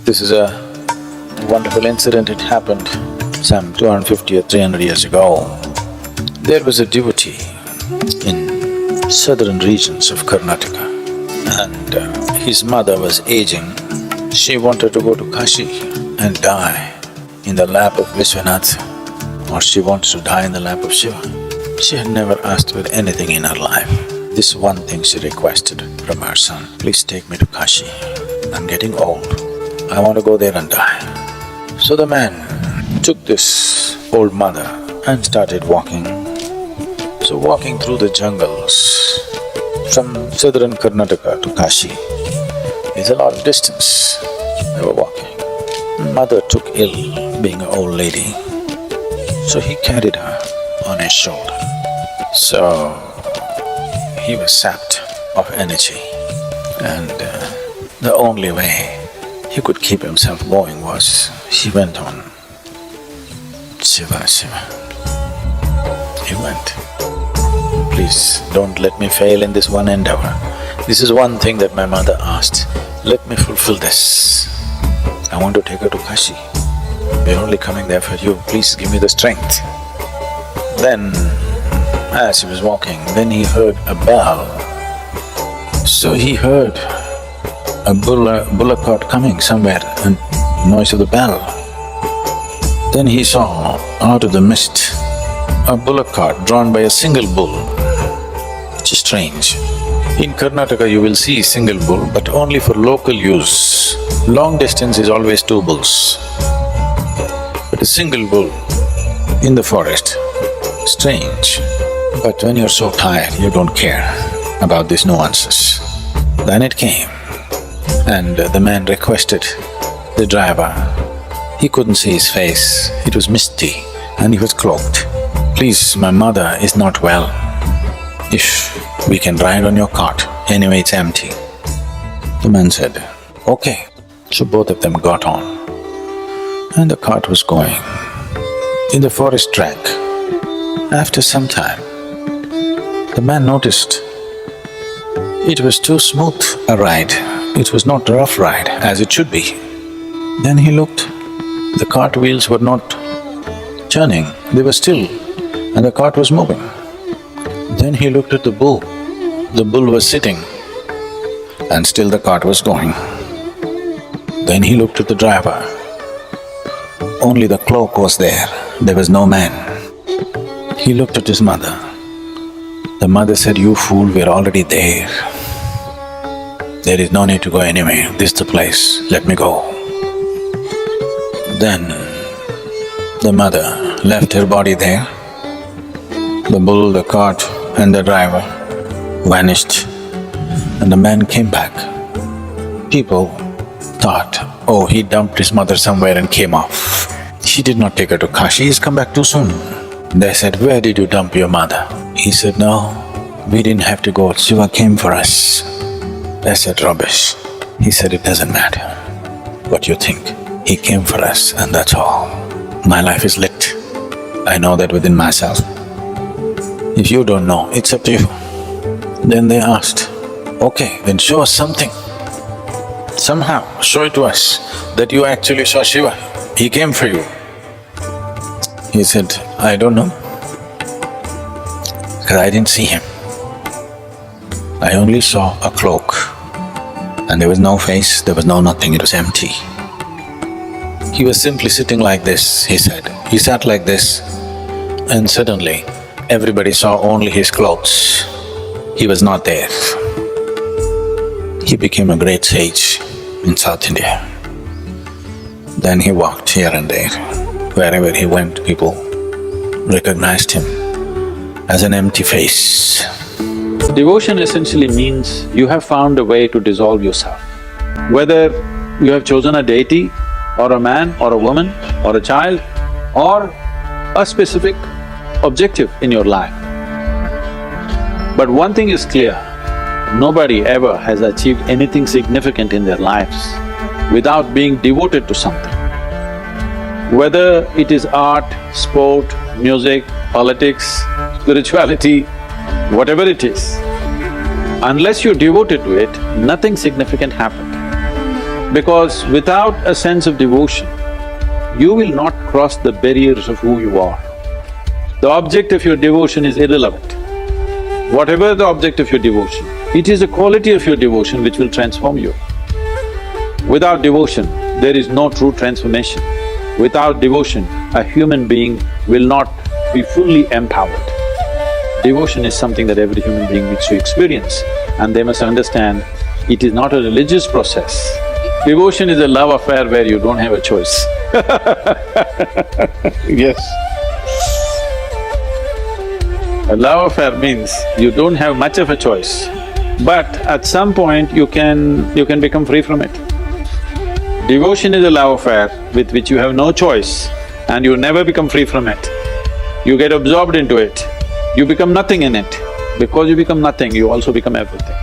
This is a wonderful incident. It happened some 250 or 300 years ago. There was a devotee in southern regions of Karnataka, and his mother was aging. She wanted to go to Kashi and die in the lap of Vishwanath, or she wants to die in the lap of Shiva. She had never asked for anything in her life. This one thing she requested from her son, please take me to Kashi. I'm getting old. I want to go there and die. So the man took this old mother and started walking. So walking through the jungles from southern Karnataka to Kashi is a lot of distance. They were walking. Mother took ill, being an old lady, so he carried her on his shoulder. So he was sapped of energy, and the only way he could keep himself going was he went on Shiva, Shiva. He went. Please don't let me fail in this one endeavor. This is one thing that my mother asked. Let me fulfill this. I want to take her to Kashi. We're only coming there for you. Please give me the strength. Then, as he was walking, then he heard a bell. So he heard a bullock cart coming somewhere, and noise of the bell. Then he saw out of the mist a bullock cart drawn by a single bull, which is strange. In Karnataka you will see single bull, but only for local use. Long distance is always two bulls. But a single bull in the forest, strange. But when you're so tired, you don't care about these nuances. Then it came, and the man requested the driver. He couldn't see his face, it was misty and he was cloaked. Please, my mother is not well. If we can ride on your cart, anyway it's empty. The man said, okay. So both of them got on, and the cart was going in the forest track. After some time, the man noticed it was too smooth a ride. It was not a rough ride as it should be. Then he looked, the cart wheels were not turning, they were still, and the cart was moving. Then he looked at the bull was sitting, and still the cart was going. Then he looked at the driver, only the cloak was there was no man. He looked at his mother. The mother said, you fool, we're already there. There is no need to go anywhere, this is the place, let me go. Then the mother left her body there. The bull, the cart and the driver vanished, and the man came back. People thought, oh, he dumped his mother somewhere and came off. She did not take her to Kashi, he's come back too soon. They said, where did you dump your mother? He said, no, we didn't have to go, Shiva came for us. They said, rubbish. He said, it doesn't matter what you think. He came for us and that's all. My life is lit. I know that within myself. If you don't know, it's up to you. Then they asked, okay, then show us something. Somehow, show it to us that you actually saw Shiva. He came for you. He said, I don't know, because I didn't see him. I only saw a cloak, and there was no face, there was no nothing, it was empty. He was simply sitting like this, he said. He sat like this, and suddenly everybody saw only his clothes. He was not there. He became a great sage in South India. Then he walked here and there. Wherever he went, people recognized him as an empty face. Devotion essentially means you have found a way to dissolve yourself. Whether you have chosen a deity or a man or a woman or a child or a specific objective in your life. But one thing is clear, nobody ever has achieved anything significant in their lives without being devoted to something. Whether it is art, sport, music, politics, spirituality, whatever it is, unless you're devoted to it, nothing significant happened. Because without a sense of devotion, you will not cross the barriers of who you are. The object of your devotion is irrelevant. Whatever the object of your devotion, it is the quality of your devotion which will transform you. Without devotion, there is no true transformation. Without devotion, a human being will not be fully empowered. Devotion is something that every human being needs to experience, and they must understand it is not a religious process. Devotion is a love affair where you don't have a choice. Yes. A love affair means you don't have much of a choice, but at some point you can become free from it. Devotion is a love affair with which you have no choice and you never become free from it. You get absorbed into it, you become nothing in it. Because you become nothing, you also become everything.